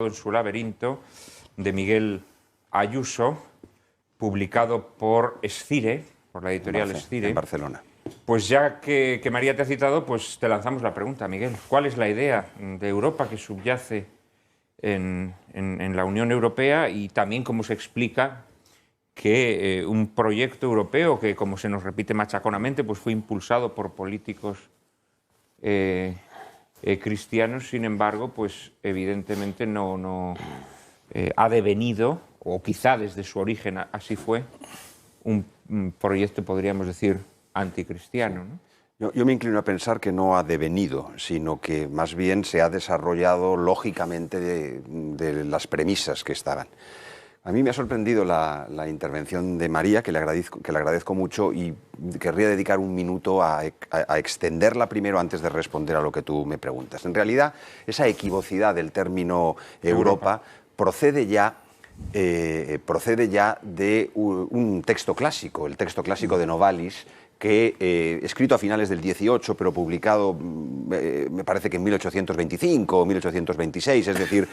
en su laberinto, de Miguel Ayuso, publicado por Escire, por la editorial Escire. En Barcelona. Pues ya que María te ha citado, pues te lanzamos la pregunta, Miguel. ¿Cuál es la idea de Europa que subyace en la Unión Europea y también cómo se explica que un proyecto europeo que, como se nos repite machaconamente, pues fue impulsado por políticos cristianos, sin embargo, pues evidentemente no ha devenido, o quizá desde su origen así fue, un proyecto, podríamos decir, anticristiano, ¿no? Yo me inclino a pensar que no ha devenido, sino que más bien se ha desarrollado lógicamente de las premisas que estaban. A mí me ha sorprendido la intervención de María, que le agradezco mucho, y querría dedicar un minuto a extenderla primero antes de responder a lo que tú me preguntas. En realidad, esa equivocidad del término Europa procede ya de un texto clásico, el texto clásico de Novalis, que escrito a finales del 18, pero publicado me parece que en 1825 o 1826, es decir,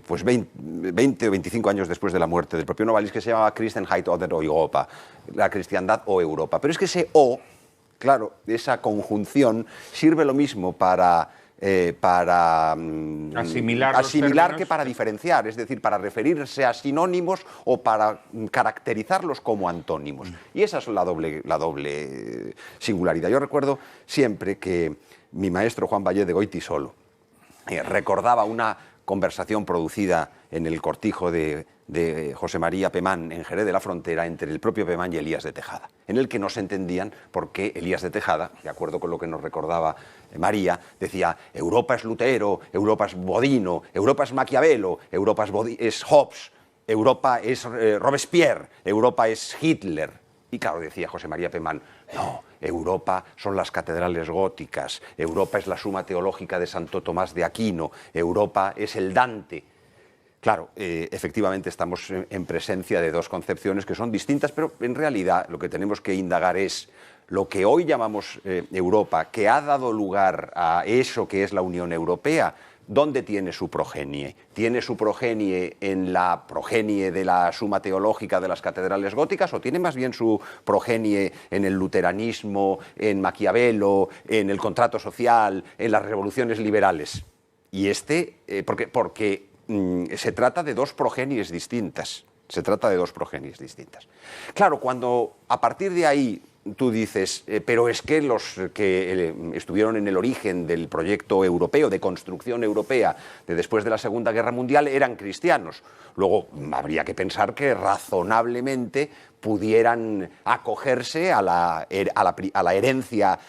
pues 20 o 25 años después de la muerte del propio Novalis, que se llamaba Christenheit oder Europa, la cristiandad o Europa. Pero es que ese o, claro, esa conjunción sirve lo mismo para asimilar que para diferenciar, es decir, para referirse a sinónimos o para caracterizarlos como antónimos. Y esa es la doble singularidad. Yo recuerdo siempre que mi maestro Juan Vallé de Goytisolo recordaba una conversación producida en el cortijo de José María Pemán en Jerez de la Frontera entre el propio Pemán y Elías de Tejada, en el que no se entendían por qué Elías de Tejada, de acuerdo con lo que nos recordaba María, decía Europa es Lutero, Europa es Bodino, Europa es Maquiavelo, Europa es Hobbes, Europa es Robespierre, Europa es Hitler. Y claro, decía José María Pemán, no, Europa son las catedrales góticas, Europa es la Suma Teológica de Santo Tomás de Aquino, Europa es el Dante. Claro, efectivamente estamos en presencia de dos concepciones que son distintas, pero en realidad lo que tenemos que indagar es lo que hoy llamamos Europa, que ha dado lugar a eso que es la Unión Europea. ¿Dónde tiene su progenie? ¿Tiene su progenie en la progenie de la Suma Teológica de las catedrales góticas o tiene más bien su progenie en el luteranismo, en Maquiavelo, en el contrato social, en las revoluciones liberales? Y porque se trata de dos progenies distintas. Se trata de dos progenies distintas. Claro, cuando a partir de ahí tú dices, pero es que los que estuvieron en el origen del proyecto europeo, de construcción europea, de después de la Segunda Guerra Mundial, eran cristianos. Luego habría que pensar que razonablemente pudieran acogerse a la herencia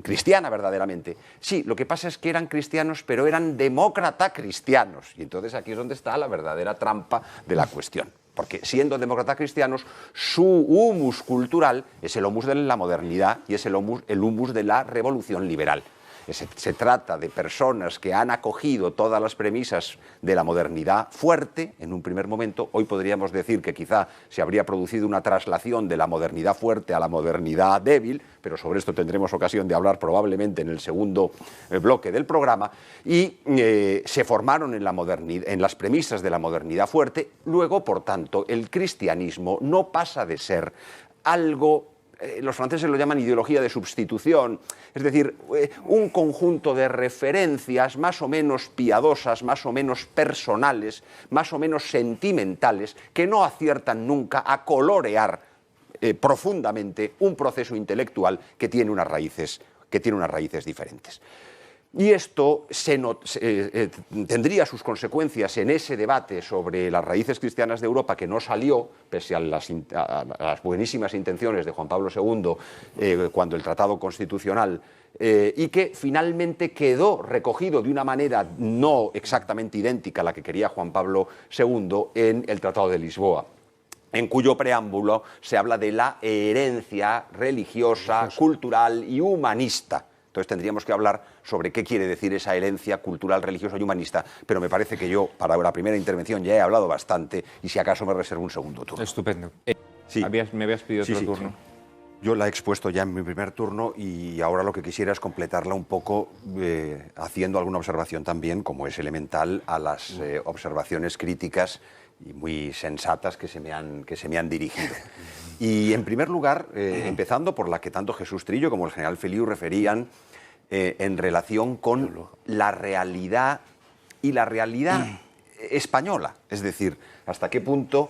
cristiana verdaderamente. Sí, lo que pasa es que eran cristianos, pero eran demócrata cristianos. Y entonces aquí es donde está la verdadera trampa de la cuestión. Porque siendo demócratas cristianos, su humus cultural es el humus de la modernidad y es el humus de la revolución liberal. Se trata de personas que han acogido todas las premisas de la modernidad fuerte en un primer momento. Hoy podríamos decir que quizá se habría producido una traslación de la modernidad fuerte a la modernidad débil, pero sobre esto tendremos ocasión de hablar probablemente en el segundo bloque del programa, y se formaron en las premisas de la modernidad fuerte. Luego, por tanto, el cristianismo no pasa de ser algo, los franceses lo llaman ideología de sustitución, es decir, un conjunto de referencias más o menos piadosas, más o menos personales, más o menos sentimentales, que no aciertan nunca a colorear profundamente un proceso intelectual que tiene unas raíces diferentes. Y esto tendría sus consecuencias en ese debate sobre las raíces cristianas de Europa, que no salió, pese a las buenísimas intenciones de Juan Pablo II cuando el Tratado Constitucional, y que finalmente quedó recogido de una manera no exactamente idéntica a la que quería Juan Pablo II en el Tratado de Lisboa, en cuyo preámbulo se habla de la herencia religiosa, cultural y humanista. Entonces tendríamos que hablar sobre qué quiere decir esa herencia cultural, religiosa y humanista, pero me parece que yo, para la primera intervención, ya he hablado bastante y si acaso me reservo un segundo turno. Estupendo. Sí. Me habías pedido otro turno. Yo la he expuesto ya en mi primer turno y ahora lo que quisiera es completarla un poco haciendo alguna observación también, como es elemental, a las observaciones críticas y muy sensatas que se me han dirigido. Y en primer lugar, empezando por la que tanto Jesús Trillo como el general Feliu referían en relación con la realidad y la realidad española. Es decir, hasta qué punto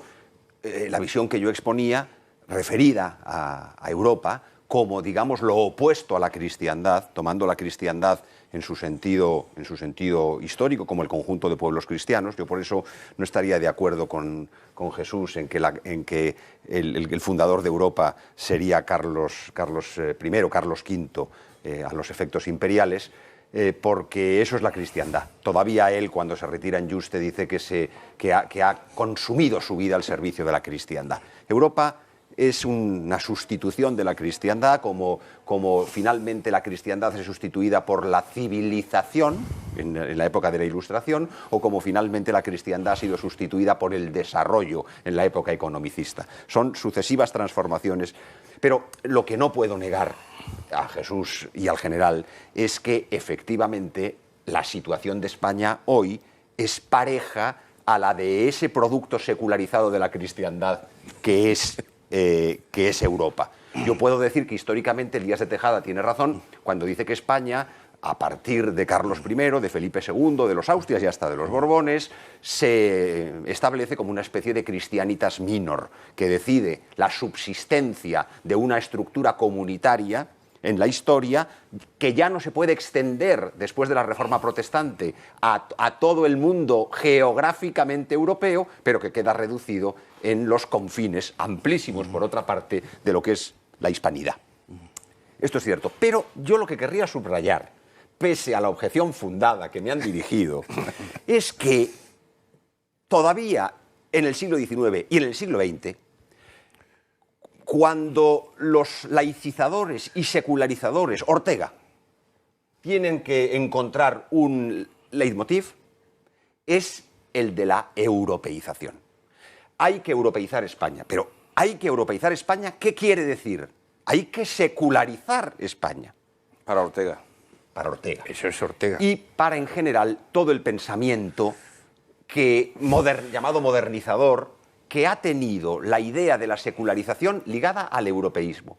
la visión que yo exponía referida a Europa como, digamos, lo opuesto a la cristiandad, tomando la cristiandad en su sentido histórico, como el conjunto de pueblos cristianos. Yo por eso no estaría de acuerdo con Jesús en que el fundador de Europa sería Carlos I, Carlos V, a los efectos imperiales, porque eso es la cristiandad. Todavía él, cuando se retira en Yuste, dice que ha consumido su vida al servicio de la cristiandad. Europa es una sustitución de la cristiandad, como finalmente la cristiandad es sustituida por la civilización en la época de la Ilustración, o como finalmente la cristiandad ha sido sustituida por el desarrollo en la época economicista. Son sucesivas transformaciones, pero lo que no puedo negar a Jesús y al general es que efectivamente la situación de España hoy es pareja a la de ese producto secularizado de la cristiandad que es Europa. Yo puedo decir que históricamente Elías de Tejada tiene razón cuando dice que España, a partir de Carlos I, de Felipe II, de los Austrias y hasta de los Borbones, se establece como una especie de Christianitas minor, que decide la subsistencia de una estructura comunitaria en la historia que ya no se puede extender después de la Reforma Protestante a todo el mundo geográficamente europeo, pero que queda reducido en los confines amplísimos, por otra parte, de lo que es la hispanidad. Esto es cierto, pero yo lo que querría subrayar, pese a la objeción fundada que me han dirigido, es que todavía en el siglo XIX y en el siglo XX, cuando los laicizadores y secularizadores, Ortega, tienen que encontrar un leitmotiv, es el de la europeización. Hay que europeizar España, pero hay que europeizar España, ¿qué quiere decir? Hay que secularizar España. Para Ortega. Para Ortega. Eso es Ortega. Y para, en general, todo el pensamiento llamado modernizador, que ha tenido la idea de la secularización ligada al europeísmo.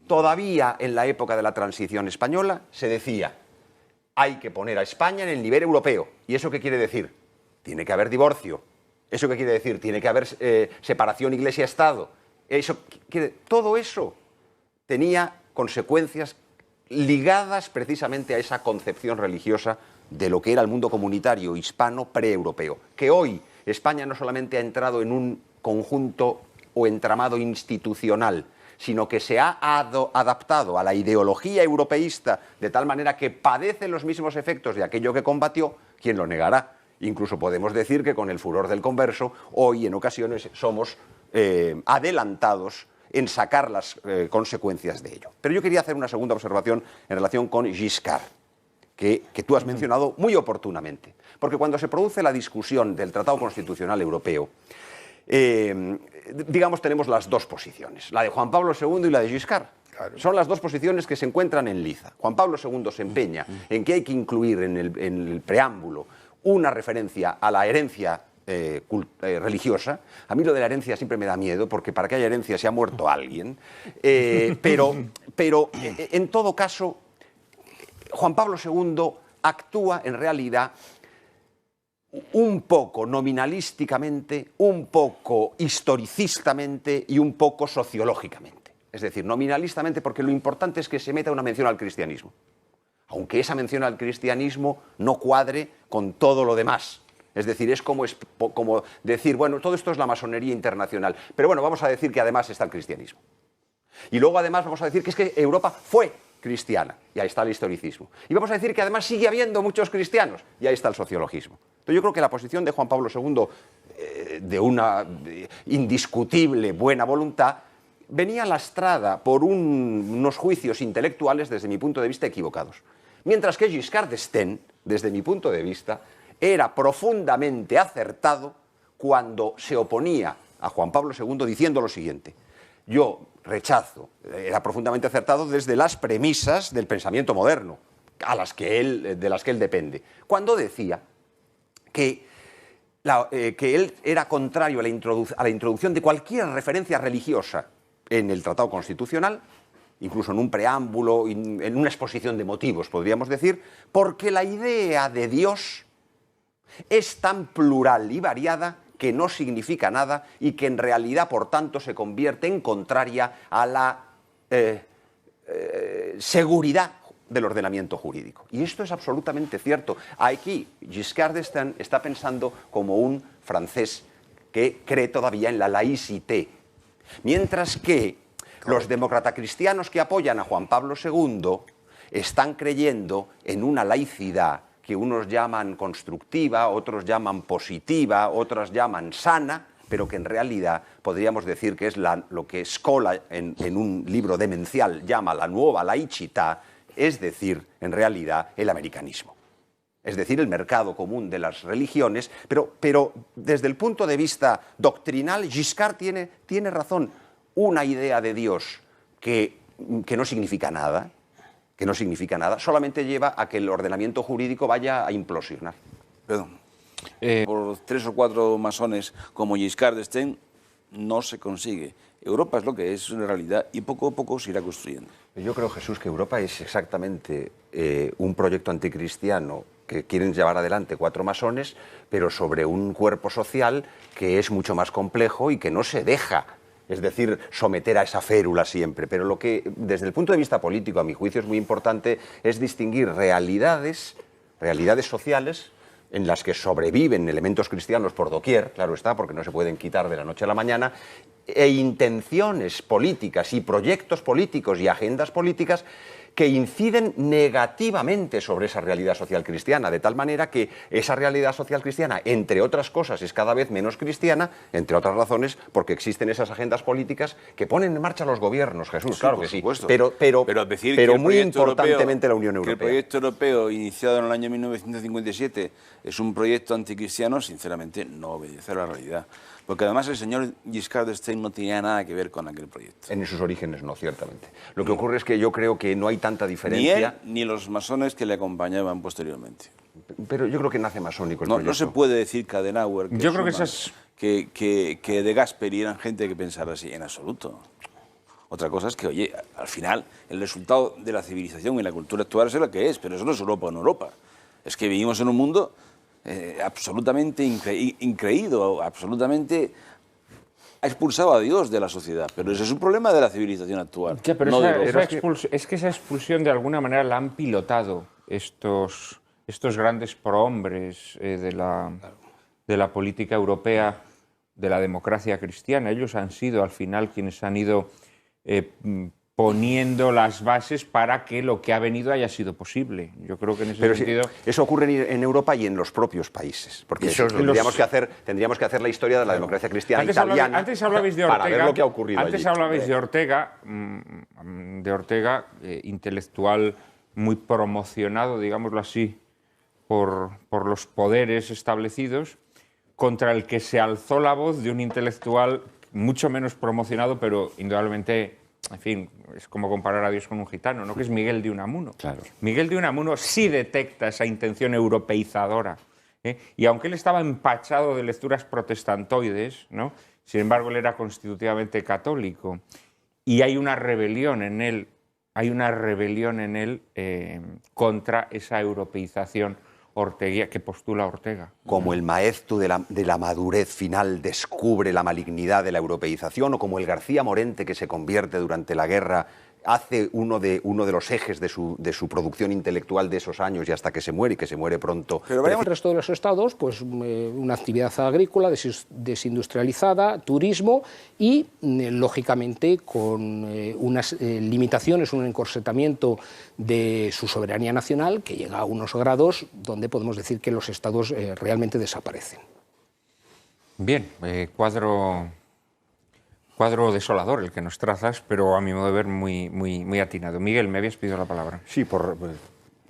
Todavía en la época de la transición española se decía, hay que poner a España en el nivel europeo. ¿Y eso qué quiere decir? Tiene que haber divorcio. ¿Eso qué quiere decir? Tiene que haber separación Iglesia-Estado. Todo eso tenía consecuencias ligadas precisamente a esa concepción religiosa de lo que era el mundo comunitario hispano pre-europeo, que hoy España no solamente ha entrado en un conjunto o entramado institucional, sino que se ha adaptado a la ideología europeísta de tal manera que padece los mismos efectos de aquello que combatió. ¿Quién lo negará? Incluso podemos decir que con el furor del converso, hoy en ocasiones somos adelantados en sacar las consecuencias de ello. Pero yo quería hacer una segunda observación en relación con Giscard, que tú has mencionado muy oportunamente. Porque cuando se produce la discusión del Tratado Constitucional Europeo, digamos, tenemos las dos posiciones, la de Juan Pablo II y la de Giscard. Claro. Son las dos posiciones que se encuentran en liza. Juan Pablo II se empeña en que hay que incluir en el preámbulo una referencia a la herencia religiosa. A mí lo de la herencia siempre me da miedo, porque para que haya herencia se ha muerto alguien. Pero en todo caso, Juan Pablo II actúa en realidad un poco nominalísticamente, un poco historicistamente y un poco sociológicamente. Es decir, nominalistamente porque lo importante es que se meta una mención al cristianismo, aunque esa mención al cristianismo no cuadre con todo lo demás. Es decir, es como decir, bueno, todo esto es la masonería internacional, pero bueno, vamos a decir que además está el cristianismo. Y luego además vamos a decir que es que Europa fue cristiana, y ahí está el historicismo. Y vamos a decir que además sigue habiendo muchos cristianos, y ahí está el sociologismo. Entonces yo creo que la posición de Juan Pablo II, de una indiscutible buena voluntad, venía lastrada por unos juicios intelectuales, desde mi punto de vista, equivocados. Mientras que Giscard d'Estaing, desde mi punto de vista, era profundamente acertado cuando se oponía a Juan Pablo II diciendo lo siguiente: yo rechazo. Era profundamente acertado desde las premisas del pensamiento moderno, de las que él depende. Cuando decía que él era contrario a la introducción de cualquier referencia religiosa en el Tratado Constitucional, incluso en un preámbulo, en una exposición de motivos, podríamos decir, porque la idea de Dios es tan plural y variada que no significa nada y que en realidad, por tanto, se convierte en contraria a la seguridad del ordenamiento jurídico. Y esto es absolutamente cierto. Aquí Giscard d'Estaing está pensando como un francés que cree todavía en la laïcité, mientras que los demócrata-cristianos que apoyan a Juan Pablo II están creyendo en una laicidad que unos llaman constructiva, otros llaman positiva, otros llaman sana, pero que en realidad podríamos decir que es lo que Scola en un libro demencial llama la nueva laicità, es decir, en realidad, el americanismo. Es decir, el mercado común de las religiones, pero desde el punto de vista doctrinal, Giscard tiene razón. Una idea de Dios que no significa nada, solamente lleva a que el ordenamiento jurídico vaya a implosionar. Perdón. Por 3 o 4 masones como Giscard d'Estaing no se consigue. Europa es lo que es una realidad y poco a poco se irá construyendo. Yo creo, Jesús, que Europa es exactamente un proyecto anticristiano que quieren llevar adelante 4 masones, pero sobre un cuerpo social que es mucho más complejo y que no se deja, es decir, someter a esa férula siempre. Pero lo que, desde el punto de vista político, a mi juicio es muy importante, es distinguir realidades sociales en las que sobreviven elementos cristianos por doquier, claro está, porque no se pueden quitar de la noche a la mañana, e intenciones políticas y proyectos políticos y agendas políticas que inciden negativamente sobre esa realidad social cristiana, de tal manera que esa realidad social cristiana, entre otras cosas, es cada vez menos cristiana, entre otras razones, porque existen esas agendas políticas que ponen en marcha los gobiernos, Jesús, sí, claro que sí, pero muy importantemente la Unión Europea. Que el proyecto europeo, iniciado en el año 1957, es un proyecto anticristiano, sinceramente, no obedece a la realidad. Porque además el señor Giscard d'Estaing no tenía nada que ver con aquel proyecto. En sus orígenes no, ciertamente. Lo que ocurre es que yo creo que no hay tanta diferencia. Ni él, ni los masones que le acompañaban posteriormente. Pero yo creo que nace masónico el proyecto. No se puede decir que Adenauer, yo creo que De Gasperi eran gente que pensara así, en absoluto. Otra cosa es que, oye, al final el resultado de la civilización y la cultura actual es lo que es, pero eso no es Europa o no Europa. Es que vivimos en un mundo absolutamente increído, absolutamente ha expulsado a Dios de la sociedad, pero ese es un problema de la civilización actual. Ya, pero es que esa expulsión de alguna manera la han pilotado estos grandes prohombres de la política europea, de la democracia cristiana. Ellos han sido al final quienes han ido poniendo las bases para que lo que ha venido haya sido posible. Yo creo que en ese sentido... Sí, eso ocurre en Europa y en los propios países, porque tendríamos que hacer la historia de la democracia cristiana italiana. Antes hablabais de Ortega, para ver lo que ha ocurrido antes allí. hablabais de Ortega, intelectual muy promocionado, digámoslo así, por los poderes establecidos, contra el que se alzó la voz de un intelectual mucho menos promocionado, pero indudablemente... En fin, es como comparar a Dios con un gitano, ¿no? Que es Miguel de Unamuno. Claro. Miguel de Unamuno sí detecta esa intención europeizadora, ¿eh? Y aunque él estaba empachado de lecturas protestantoides, ¿no? Sin embargo, él era constitutivamente católico. Y hay una rebelión en él, contra esa europeización que postula Ortega. Como el maestro de la madurez final descubre la malignidad de la europeización, o como el García Morente que se convierte durante la guerra, hace uno de los ejes de su producción intelectual de esos años y hasta que se muere, y que se muere pronto. Pero el resto de los estados, pues una actividad agrícola desindustrializada, turismo y, lógicamente, con unas limitaciones, un encorsetamiento de su soberanía nacional que llega a unos grados donde podemos decir que los estados realmente desaparecen. Bien, cuadro desolador el que nos trazas, pero a mi modo de ver muy atinado. Miguel, me habías pedido la palabra. Sí,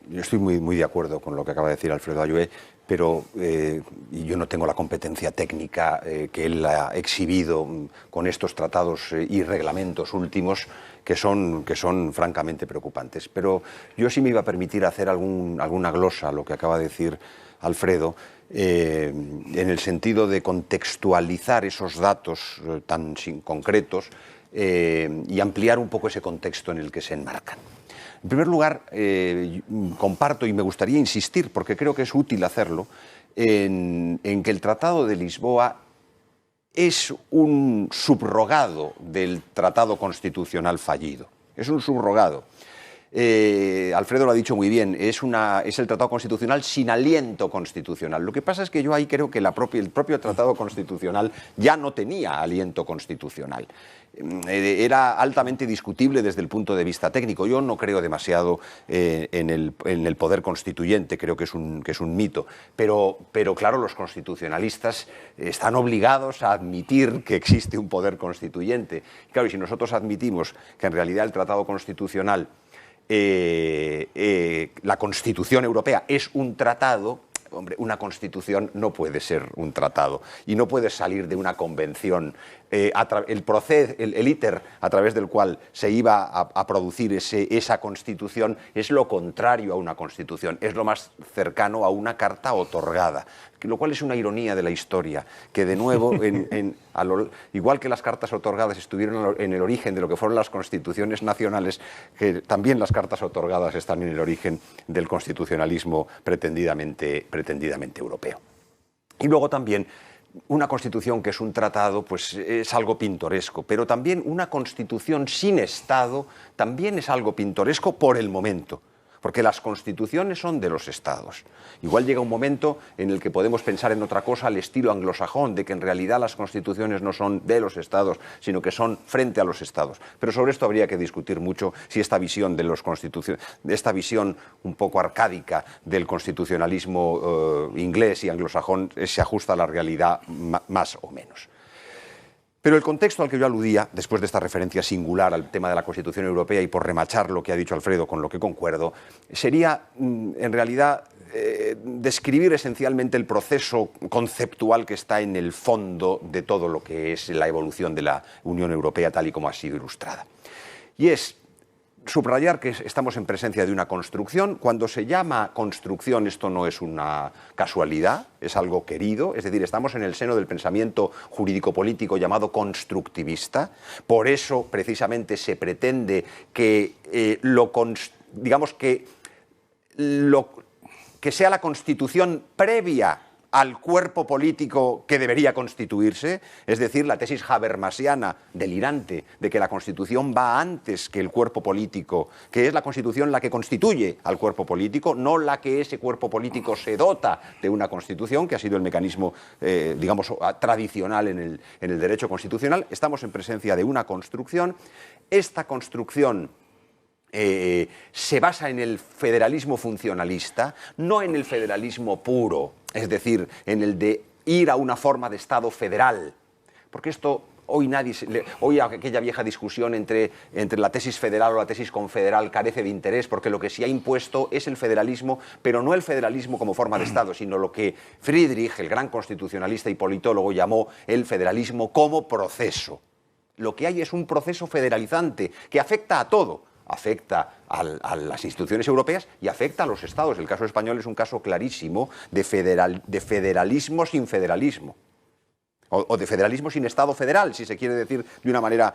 yo estoy muy de acuerdo con lo que acaba de decir Alfredo Ayué. pero y yo no tengo la competencia técnica que él ha exhibido con estos tratados y reglamentos últimos que son francamente preocupantes. Pero yo sí me iba a permitir hacer alguna glosa a lo que acaba de decir Alfredo, en el sentido de contextualizar esos datos tan concretos y ampliar un poco ese contexto en el que se enmarcan. En primer lugar, comparto y me gustaría insistir, porque creo que es útil hacerlo, en que el Tratado de Lisboa es un subrogado del Tratado Constitucional fallido. Es un subrogado. Alfredo lo ha dicho muy bien, es el Tratado Constitucional sin aliento constitucional. Lo que pasa es que yo ahí creo que el propio Tratado Constitucional ya no tenía aliento constitucional. Era altamente discutible desde el punto de vista técnico. Yo no creo demasiado en el poder constituyente, creo que es un mito. Pero claro, los constitucionalistas están obligados a admitir que existe un poder constituyente. Claro, y si nosotros admitimos que en realidad el Tratado Constitucional, la Constitución Europea es un tratado, hombre, una Constitución no puede ser un tratado y no puede salir de una convención. El íter a través del cual se iba a producir esa Constitución es lo contrario a una Constitución, es lo más cercano a una carta otorgada, lo cual es una ironía de la historia, que de nuevo, igual que las cartas otorgadas estuvieron en el origen de lo que fueron las constituciones nacionales, que también las cartas otorgadas están en el origen del constitucionalismo pretendidamente europeo. Y luego también, una constitución que es un tratado, pues es algo pintoresco, pero también una constitución sin Estado también es algo pintoresco por el momento, porque las constituciones son de los estados. Igual llega un momento en el que podemos pensar en otra cosa al estilo anglosajón, de que en realidad las constituciones no son de los estados, sino que son frente a los estados. Pero sobre esto habría que discutir mucho si esta visión esta visión un poco arcádica del constitucionalismo inglés y anglosajón se ajusta a la realidad más o menos. Pero el contexto al que yo aludía, después de esta referencia singular al tema de la Constitución Europea y por remachar lo que ha dicho Alfredo, con lo que concuerdo, sería en realidad describir esencialmente el proceso conceptual que está en el fondo de todo lo que es la evolución de la Unión Europea tal y como ha sido ilustrada. Y es subrayar que estamos en presencia de una construcción. Cuando se llama construcción, esto no es una casualidad, es algo querido, es decir, estamos en el seno del pensamiento jurídico-político llamado constructivista. Por eso, precisamente, se pretende que que sea la constitución previa al cuerpo político que debería constituirse, es decir, la tesis habermasiana delirante de que la Constitución va antes que el cuerpo político, que es la Constitución la que constituye al cuerpo político, no la que ese cuerpo político se dota de una Constitución, que ha sido el mecanismo, tradicional en el derecho constitucional. Estamos en presencia de una construcción. Esta construcción se basa en el federalismo funcionalista, no en el federalismo puro, es decir, en el de ir a una forma de Estado federal, porque esto hoy aquella vieja discusión entre la tesis federal o la tesis confederal carece de interés, porque lo que se ha impuesto es el federalismo, pero no el federalismo como forma de Estado, sino lo que Friedrich, el gran constitucionalista y politólogo, llamó el federalismo como proceso. Lo que hay es un proceso federalizante que afecta a todo. Afecta a las instituciones europeas y afecta a los estados. El caso español es un caso clarísimo de federalismo sin federalismo. O de federalismo sin Estado federal, si se quiere decir de una manera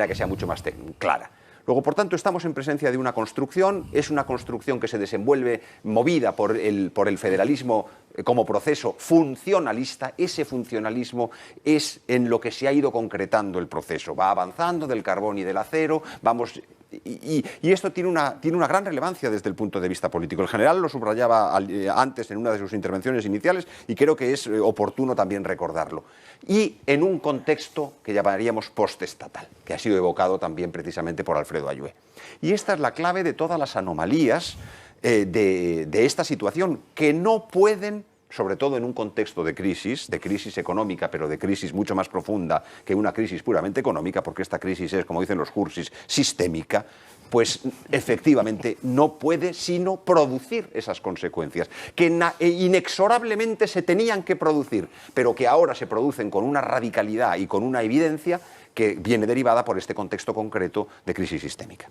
que sea mucho más clara. Luego, por tanto, estamos en presencia de una construcción. Es una construcción que se desenvuelve movida por el federalismo como proceso funcionalista. Ese funcionalismo es en lo que se ha ido concretando el proceso. Va avanzando del carbón y del acero, y esto tiene una gran relevancia desde el punto de vista político. El general lo subrayaba antes en una de sus intervenciones iniciales y creo que es oportuno también recordarlo. Y en un contexto que llamaríamos postestatal, que ha sido evocado también precisamente por Alfredo Ayué. Y esta es la clave de todas las anomalías de esta situación, que no pueden, sobre todo en un contexto de crisis económica, pero de crisis mucho más profunda que una crisis puramente económica, porque esta crisis es, como dicen los cursis, sistémica, pues efectivamente no puede sino producir esas consecuencias, que inexorablemente se tenían que producir, pero que ahora se producen con una radicalidad y con una evidencia que viene derivada por este contexto concreto de crisis sistémica.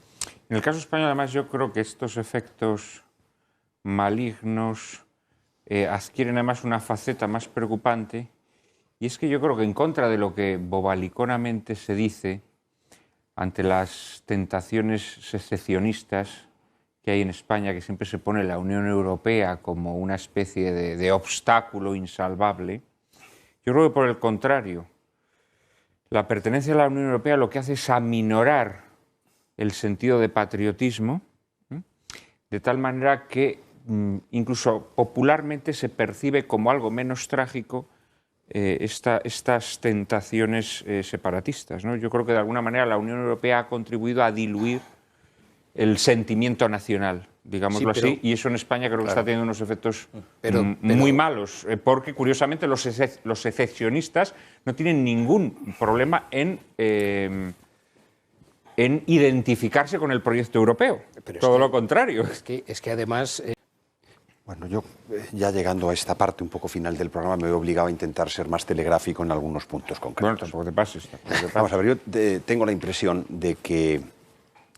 En el caso español, además, yo creo que estos efectos malignos adquieren además una faceta más preocupante, y es que yo creo que en contra de lo que bobaliconamente se dice ante las tentaciones secesionistas que hay en España, que siempre se pone la Unión Europea como una especie de obstáculo insalvable, yo creo que por el contrario, la pertenencia a la Unión Europea lo que hace es aminorar el sentido de patriotismo, de tal manera que incluso popularmente se percibe como algo menos trágico estas tentaciones separatistas, ¿no? Yo creo que de alguna manera la Unión Europea ha contribuido a diluir el sentimiento nacional, digámoslo así, y eso en España creo que está teniendo unos efectos muy malos, porque curiosamente los secesionistas no tienen ningún problema en identificarse con el proyecto europeo, todo lo contrario. Es que además... Bueno, yo ya llegando a esta parte un poco final del programa me veo obligado a intentar ser más telegráfico en algunos puntos concretos. Bueno, tampoco te pases. Vamos a ver, yo tengo la impresión de que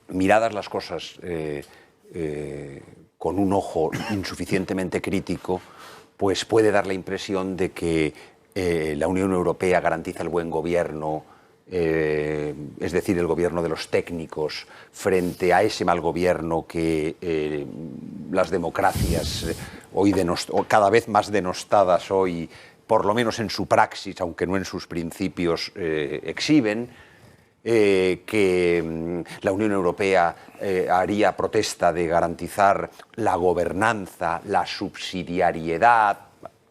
miradas las cosas con un ojo insuficientemente crítico, pues puede dar la impresión de que la Unión Europea garantiza el buen gobierno, es decir, el gobierno de los técnicos, frente a ese mal gobierno que las democracias, hoy cada vez más denostadas hoy, por lo menos en su praxis, aunque no en sus principios, exhiben, que la Unión Europea haría protesta de garantizar la gobernanza, la subsidiariedad.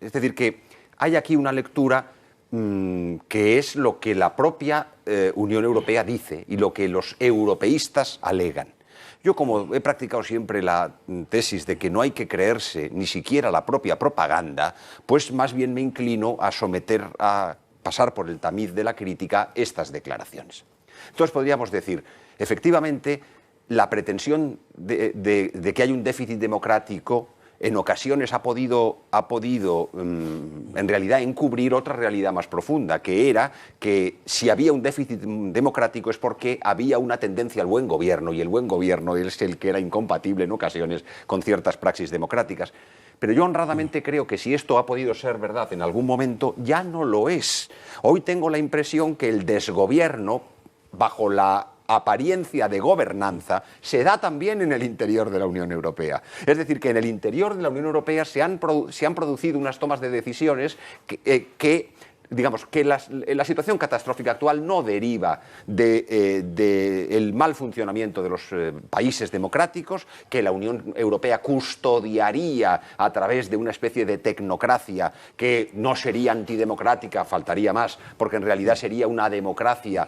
Es decir, que hay aquí una lectura que es lo que la propia Unión Europea dice y lo que los europeístas alegan. Yo, como he practicado siempre la tesis de que no hay que creerse ni siquiera la propia propaganda, pues más bien me inclino a pasar por el tamiz de la crítica estas declaraciones. Entonces podríamos decir, efectivamente, la pretensión de que hay un déficit democrático en ocasiones ha podido en realidad encubrir otra realidad más profunda, que era que si había un déficit democrático es porque había una tendencia al buen gobierno, y el buen gobierno es el que era incompatible en ocasiones con ciertas praxis democráticas. Pero yo honradamente creo que si esto ha podido ser verdad en algún momento, ya no lo es. Hoy tengo la impresión que el desgobierno, bajo la apariencia de gobernanza, se da también en el interior de la Unión Europea. Es decir, que en el interior de la Unión Europea se han producido unas tomas de decisiones digamos que la situación catastrófica actual no deriva del mal funcionamiento de los países democráticos, que la Unión Europea custodiaría a través de una especie de tecnocracia que no sería antidemocrática, faltaría más, porque en realidad sería una democracia,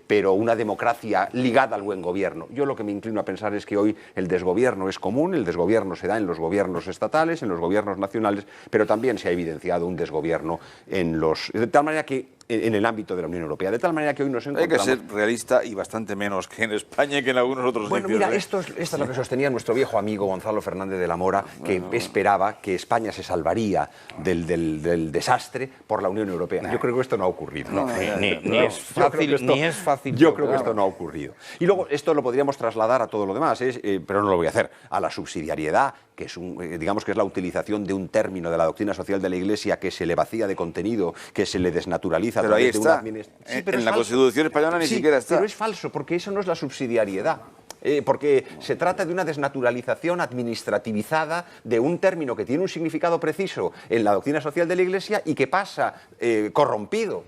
pero una democracia ligada al buen gobierno. Yo lo que me inclino a pensar es que hoy el desgobierno es común, el desgobierno se da en los gobiernos estatales, en los gobiernos nacionales, pero también se ha evidenciado un desgobierno de tal manera que en el ámbito de la Unión Europea, de tal manera que hoy nos encontramos... Hay que ser realista y bastante menos que en España y que en algunos otros sitios. Bueno, mira, esto es lo que sostenía nuestro viejo amigo Gonzalo Fernández de la Mora, que esperaba que España se salvaría del desastre por la Unión Europea. Yo creo que esto no ha ocurrido. Ni es fácil. Yo creo que esto no ha ocurrido. Y luego esto lo podríamos trasladar a todo lo demás, pero no lo voy a hacer, a la subsidiariedad, que es digamos que es la utilización de un término de la doctrina social de la Iglesia que se le vacía de contenido, que se le desnaturaliza. Pero ahí está. Sí, pero en la Constitución española ni siquiera está. Pero es falso, porque eso no es la subsidiariedad. Porque se trata de una desnaturalización administrativizada de un término que tiene un significado preciso en la doctrina social de la Iglesia y que pasa corrompido.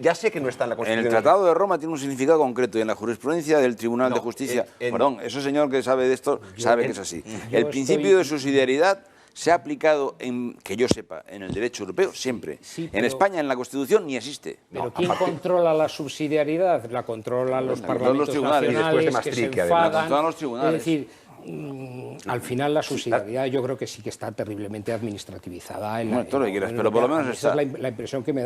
Ya sé que no está en la Constitución. En el Tratado de Roma tiene un significado concreto y en la jurisprudencia del Tribunal de Justicia... Perdón, ese señor que sabe de esto sabe que es así. El principio de subsidiariedad se ha aplicado, que yo sepa, en el derecho europeo siempre. Sí, en España, en la Constitución, ni existe. Pero ¿quién controla la subsidiariedad? La controlan los parlamentos nacionales, que se enfadan. Los tribunales. Es decir, al final la subsidiariedad yo creo que sí que está terriblemente administrativizada. Todo lo que quieras, pero por lo menos está. Esa es la impresión que me da.